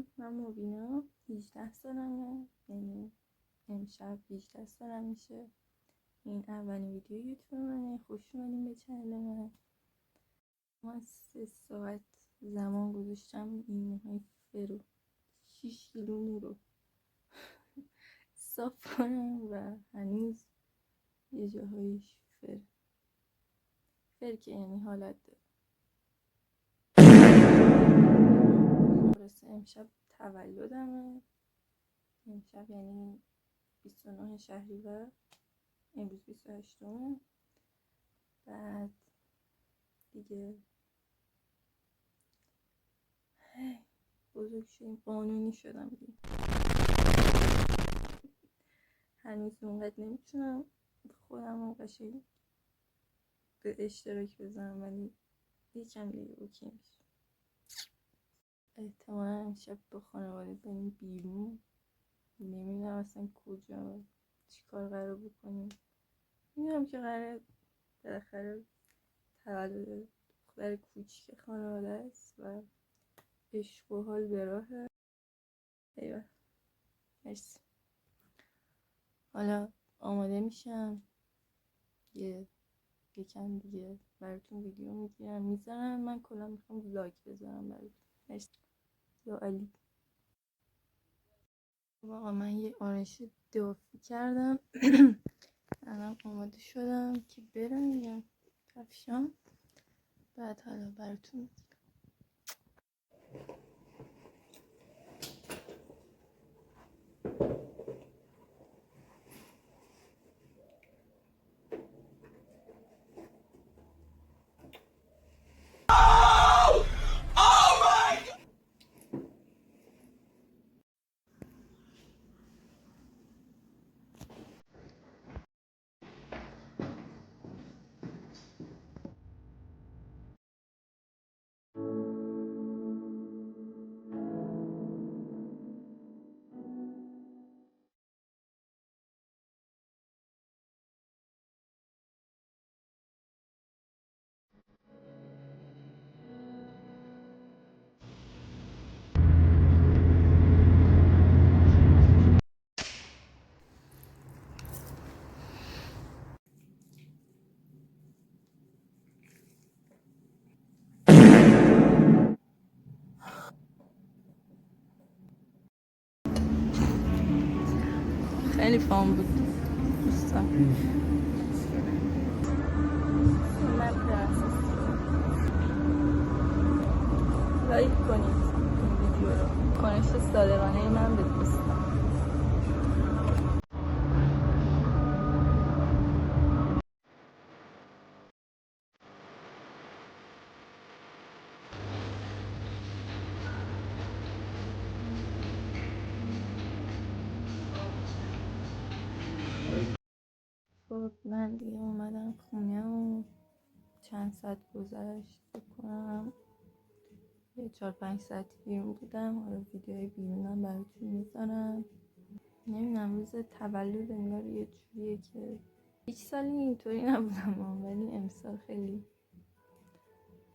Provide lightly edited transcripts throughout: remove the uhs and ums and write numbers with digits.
سلام، من مبینا 18 سالمه، یعنی امشب 18 سالم میشه. این اولین ویدیو یوتیوب منه. خوش اومدین به چنل من 3 ساعت زمان گذاشتم این موهای فرو 6 کیلو مو رو صاف کنم و هنوز یه جاهایش فر که یعنی حالت داره. امشب تولدمه، امشب یعنی 29 شهریور، امروز 28م. بعد دیگه بزرگ شدیم، قانونی شدم دیگه. هنوز اونقدر نمیتونم خودم قشنگ به اشتراک بزنم، ولی یکم دیگه اوکی میشه. احتمالا امشب با خانواده بریم بیرون، نمیدونم اصلا کجا، چیکار قرار بکنیم. میدونم که قراره بالاخره تولد دختر کوچیک خانواده است و عشق و حال به راهه. ایوه مرسی. حالا آماده میشم، یکم دیگه براتون ویدیو میگیرم میذارم. من کلا میخوام ولاگ بذارم براتون. مرسی یا علی. واقعا من یه آرایش دافی کردم الان آماده شدم که برم میگم کفشام. بعد حالا براتون خیلی فام بود دوستان. لایک کنید این ویدیو رو، کنش صادقانه من به دوستان. خب من دیگه اومدم خونه و چند ساعت گذشت بکنم، یه 4-5 ساعت بیرون بودم. حالا ویدیوهای بیرونم براتون میذارم. نمیدونم روز تولد انگار یه جوریه که هیچ سالی اینطوری نبودم، ولی امسال خیلی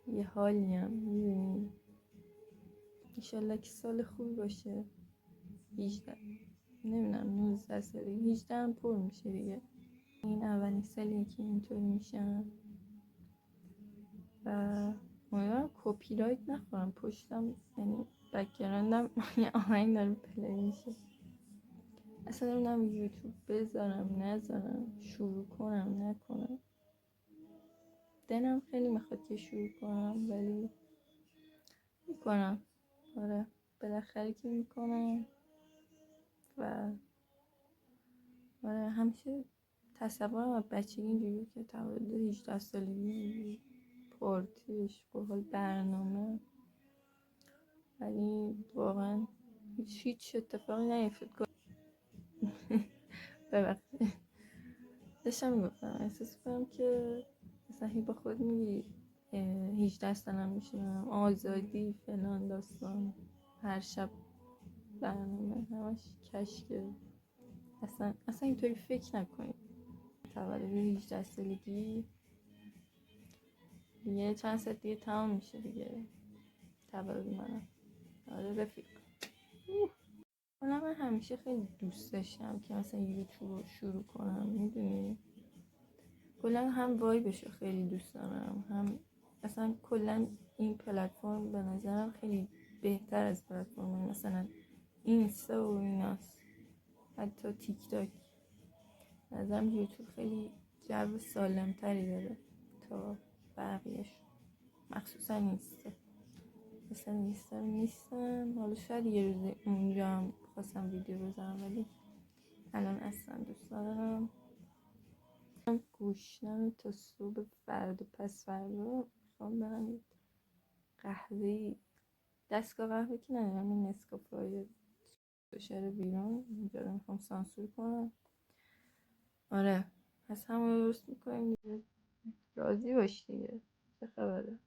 یه حالیم، میدونی. انشالله که سال خوبی باشه. 18 نمیدونم 19 سالی 18 هم پر میشه دیگه. این اولین سالیه که اینطوری میشم و امیدوارم کپی رایت نخورم پشتم، یعنی بک‌گراندم یه آهنگ داره پلی میشه. اصلا نمیدونم یوتیوب بذارم نذارم، شروع کنم نکنم. دلم خیلی میخواد که شروع کنم ولی میکنم. آره بالاخره که میکنم. و آره همیشه تصورم از بچگی اینجوری که تولد 18 سالگی پارتیش باحال برنامه، ولی واقعا هیچ اتفاقی نیفتاد. ببخشید داشتم میگفتم احساس کنم که مثلا با خود میگی 18 سالم میشم، آزادی فلان داستان، هر شب برنامه همش کشکه. اصلا اینطوری فکر نکنید. تولد 18 سالگی یه چند ساعت دیگه تمام میشه دیگه تولد منم. آره رفیق. حالا من همیشه خیلی دوست داشتم که مثلا یوتیوب رو شروع کنم، میدونی کلا هم وایبش رو خیلی دوست دارم، هم اصلا کلا این پلتفرم به نظرم خیلی بهتر از پلتفرم مثلا اینستا و ایناست، حتی تیک تاک. نظرم یوتیوب خیلی جو سالم تری داره تا بقیهش، مخصوصا اینستا. مثلا اینستا رو نیستم، حالا شاید یه روز اونجا هم خواستم ویدیو بزنم، ولی الان اصلا دوست ندارم. گوشتم تا صبح فردا، پس فردا میخوام برم یه قهوه، دستگاه قهوه که ندارم، این نسکافه های دشاره بیرون اینجا رو میخوام سانسور کنم. آره پس همون رو درست میکنیم دیگه، راضی باش دیگه، چه خبره.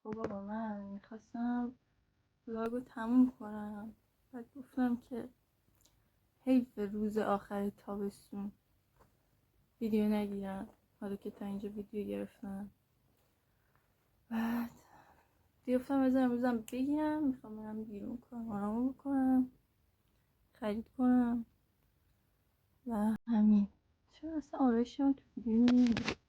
خب آقا من میخواستم ولاگ رو تموم کنم، بعد گفتم که حیف روز آخر تابستون ویدیو نگیرم، حالا که تا اینجا ویدیو گرفتم. بعد دیگه گفتم از امروزم بگیرم، میخوام برم بیرون کنم، آرامو بکنم، خرید کنم و همین. چرا اصلا آرایشم تو ویدیو نمیاد؟